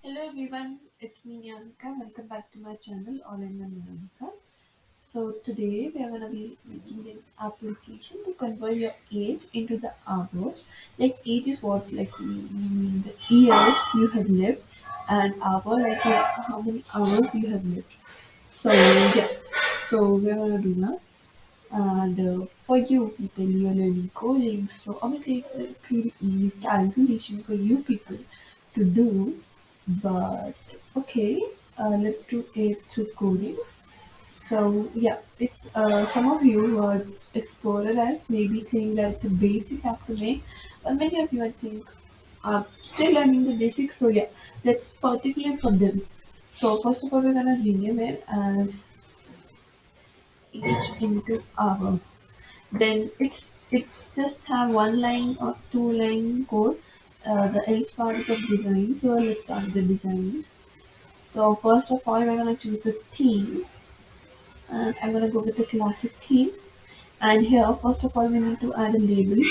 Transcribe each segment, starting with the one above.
Hello everyone, it's me Nayonika. Welcome back to my channel All in One Nayonika. So today we are going to be making an application to convert your age into the hours. Like age is what you mean the years you have lived, and hour like how many hours you have lived. So yeah, so we're going to do that. And for you people, you're learning coding, so obviously it's a pretty easy calculation for you people to do. But okay, let's do it through coding. So yeah, it's some of you who are explorer that maybe think that it's a basic have to make, but many of you I think are still learning the basics. So yeah, let's particularly for them. So first of all, we're gonna rename it as age into hour. Then it just have one line or two line code. The else part is of design. So let's start the design. So first of all, we're gonna choose the theme, and I'm gonna go with the classic theme. And here, first of all, we need to add a label.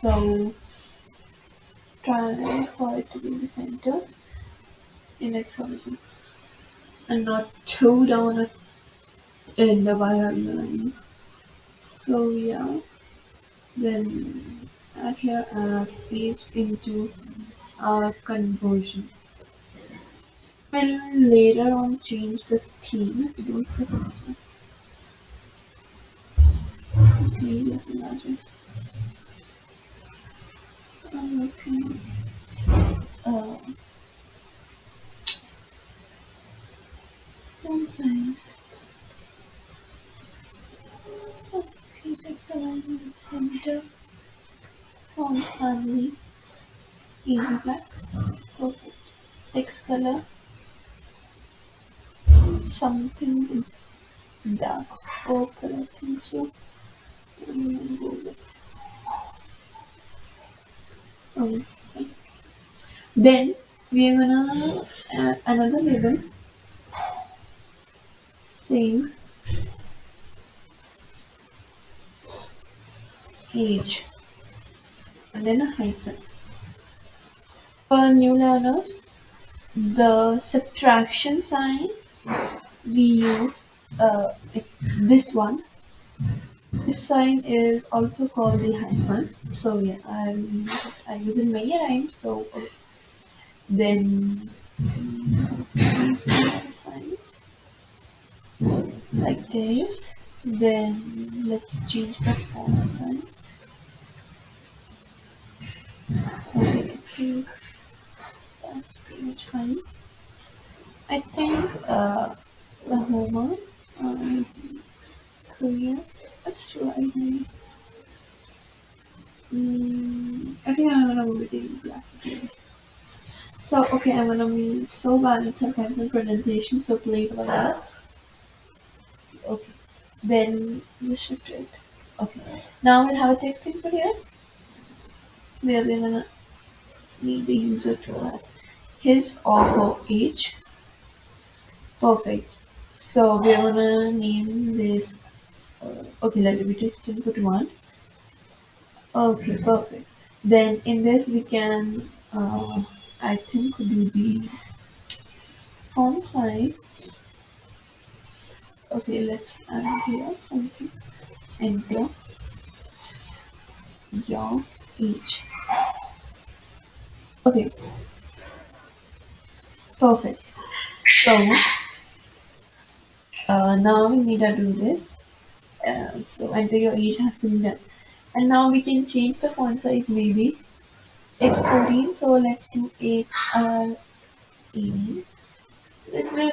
So try for it to be in the center in X horizon, and not too down in the Y line. So yeah, then add here as page into our conversion. We'll later on change the theme. We don't put this one. Okay, let's imagine. Okay. Uh, Font size. Okay, text alignment center. Font family. Easy black. Perfect. Text color. Something dark purple, I think so. I'm gonna go with. Okay. Then we are gonna add another label saying age and then a hyphen. For new learners, the subtraction sign we use this one. This sign is also called the hyphen. So yeah, I use it many times. So then these signs like this. Then let's change the font size. Okay, I think that's pretty much fine. I think the Homer, Korea. Let's try. I think I'm gonna go with the black. So okay, I'm gonna be so bad at sometimes in pronunciation, so please about that. Okay. Then just shift it. Okay. Now we'll have a text input here where we're gonna need the user to add his or her age. Perfect. So we're gonna name this. Okay, let me text input one. Okay, perfect. Then in this we can, I think, do the font size. Okay, let's add here something. Enter your age. Okay, perfect. So now we need to do this. So enter your age has been done. And now we can change the font size maybe. It's 14, so let's do 18. This will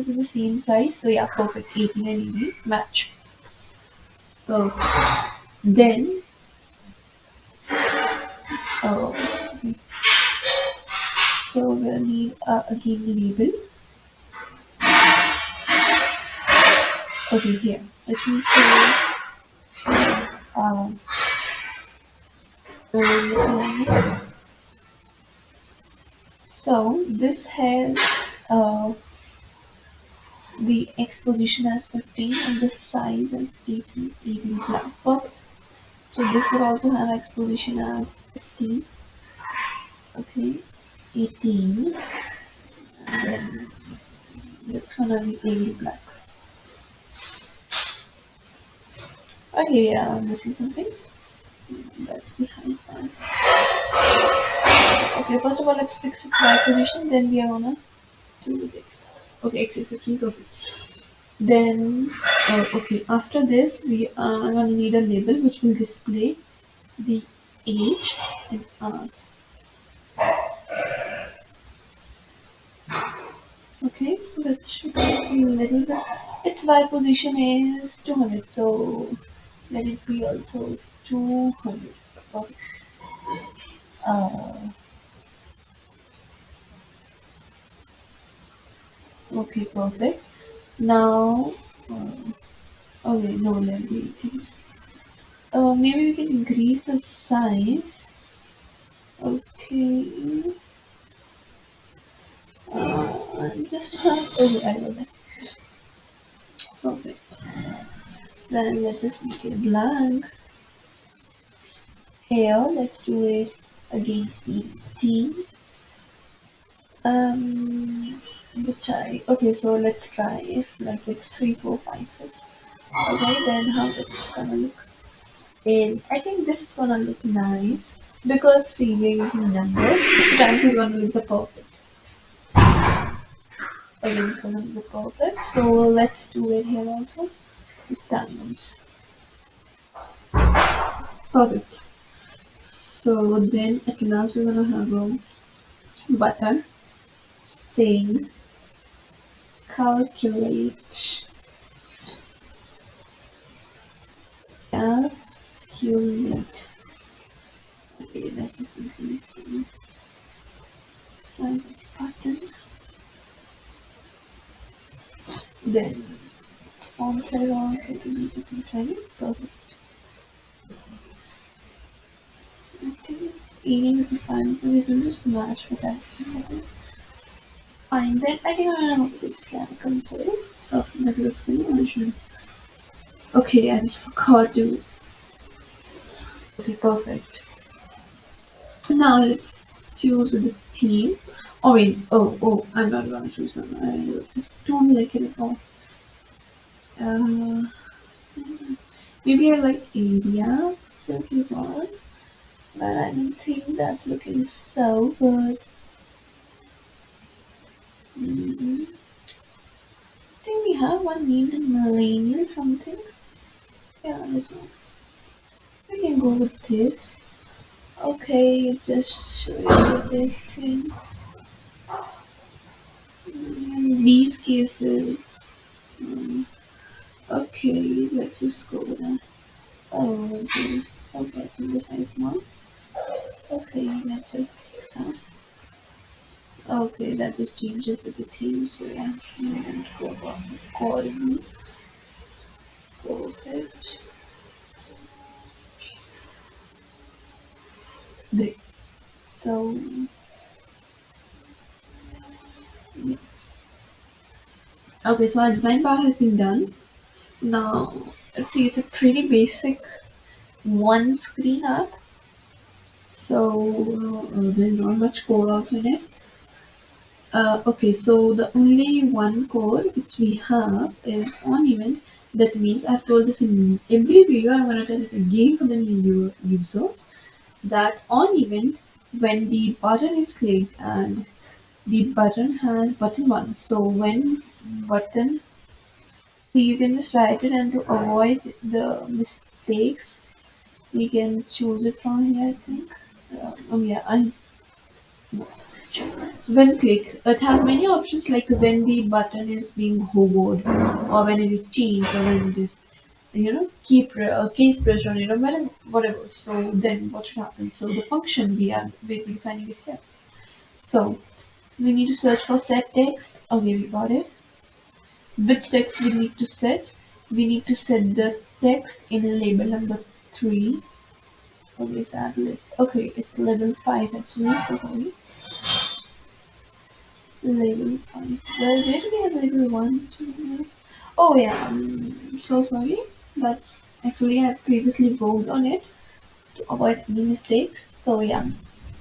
be the same size. So yeah, perfect. 18 and 18 match. So then, uh, so we'll need again the label. Okay, here. Let me say, um, so this has uh, the exposition as 15 and the size as 18 black. Perfect. So this would also have exposition as 15 Okay, 18, and then that's gonna be pale black. Okay, yeah, I'm missing something. That's behind that. Okay, first of all, let's fix the Y position, then we are gonna do this. Okay, X is 15, perfect. Then, okay, after this, we are gonna need a label which will display the age in hours. Okay, that should be a little bit. Its Y position is 200, so let it be also 200. Okay, uh, okay, perfect. Now, okay, no, let me think. Maybe we can increase the size. Okay, just have. Okay, I got that. Perfect. Then let's just make it blank. Here, let's do it again. 18. The try. Okay, so let's try if like it's 3, 4, 5, 6. Okay, then how it's gonna look. And I think this is gonna look nice because see we're using numbers. Times is gonna look the perfect. Again, it's gonna be the perfect. So let's do it here also. With times. Perfect. So then at last we're gonna have a button saying calculate. Calculate. Okay, that is increase the size of the button. Then font size also to be between 20. Perfect. I think it's 18 to 5. We can just match with that. Fine. Then I think I'm gonna do scan console of the looks in the original. Okay, I just forgot to. Okay, perfect. Now let's choose with the theme. Orange. I'm not gonna choose them. I just don't like it at all. Uh, Maybe I like area looking on, but I don't think that's looking so good. I think we have one named Millennial something. Yeah, this one. We can go with this. Okay, just show you this thing. In these cases, mm, okay, let's just go with that. Oh, okay. Okay, I think the size one. Okay, let's just fix that. Okay, that just changes with the theme, so yeah, I'm going to go about accordingly. Perfect. Great. So, yeah. Okay, so our design part has been done. Now, let's see, it's a pretty basic one screen app. So, there's not much code also in it. Okay, so the only one code which we have is on event. That means I've told this in every video. I'm gonna tell it again for the new users that on event when the button is clicked and the button has button one. So when button, so you can just write it and to avoid the mistakes, we can choose it from here. I think. Yeah, I so when click, it has many options like when the button is being hovered, or when it is changed, or when it is, case pressed on it, or whatever. So then what should happen? So the function we're defining it here. So we need to search for set text. Okay, we got it. Which text we need to set? We need to set the text in label number 3. Okay, okay, it's level 5 actually, so sorry. Label 5. Where did we have label 1, 2? Oh yeah, I'm so sorry. That's actually I previously worked on it to avoid any mistakes. So yeah,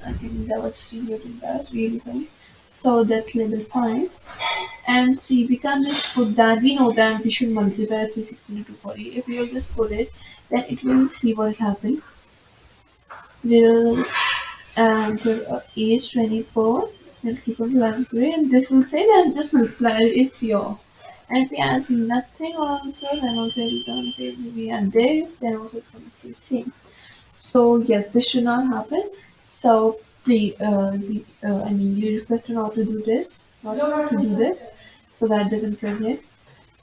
I think that was reloading that really well. So that's level 5. And see, we can just put that. We know that we should multiply 360 into 240. If we will just put it, then it will see what happened. We'll enter age 24 and keep on blanking, and this will say that just multiply it's your. And if we add nothing also, then also it's gonna say we add this, then also it's gonna say same. So yes, this should not happen. So please, I mean, you request not to do this, not to do this, so that doesn't trigger.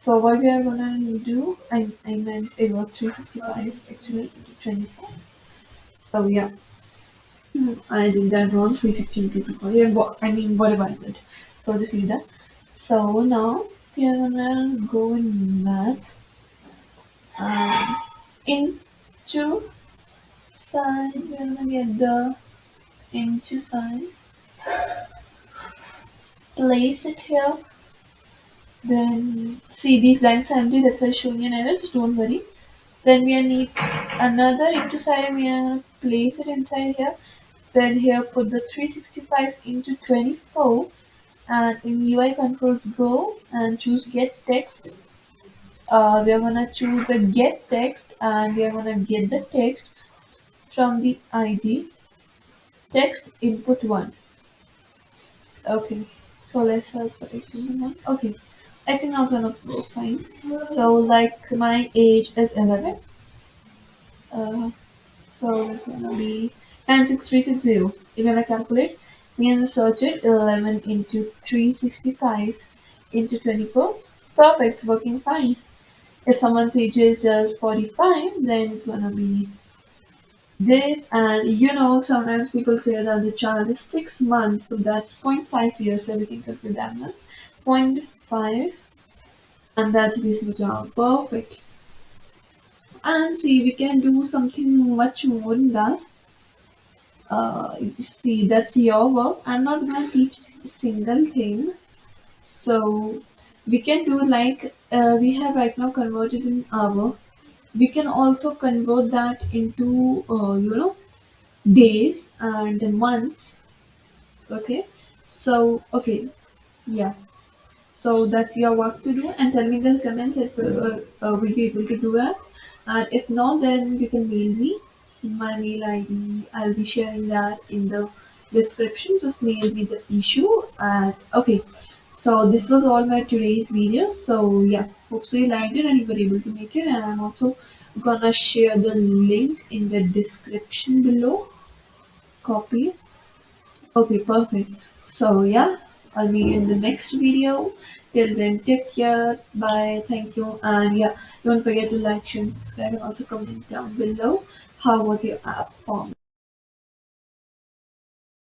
So what we are gonna do, I meant it was 365 actually into 24. So yeah, I did that wrong. 360 into 24. Yeah, I mean whatever I did. So just leave that. So now we are gonna go in math and into sign. We're gonna get the into sign. Place it here. Then see these lines are empty. That's why I'm showing an error. Just don't worry. Then we need another into side. We are gonna place it inside here. Then here put the 365 into 24, and in UI controls go and choose get text. We are gonna choose the get text, and we are gonna get the text from the ID text input 1. Okay, so let's put it in 1. Okay, I think that's gonna go fine. So like my age is 11. Uh, So it's gonna be 96360. You're gonna calculate. We're gonna search it 11 into 365 into 24. Perfect, it's working fine. If someone's age is just 45, then it's gonna be this. And sometimes people say that the child is 6 months, so that's zero point 0.5 years, so everything could be that much. Zero point 0.5, and that's basically job. Perfect. And see, we can do something much more than that. See, that's your work. I'm not gonna teach a single thing. So we can do like we have right now converted in hour. We can also convert that into days and months. Okay. So okay, yeah. So that's your work to do, and tell me in the comments if will you able to do that. And if not, then you can mail me in my mail ID. I'll be sharing that in the description. Just mail me the issue. And okay, so this was all my today's video. So yeah, hope so you liked it and you were able to make it. And I'm also gonna share the link in the description below. Copy. Okay, perfect. So yeah, I'll be in the next video. Till then, take care. Bye. Thank you. And yeah, don't forget to like, share, and subscribe, and also comment down below how was your app form.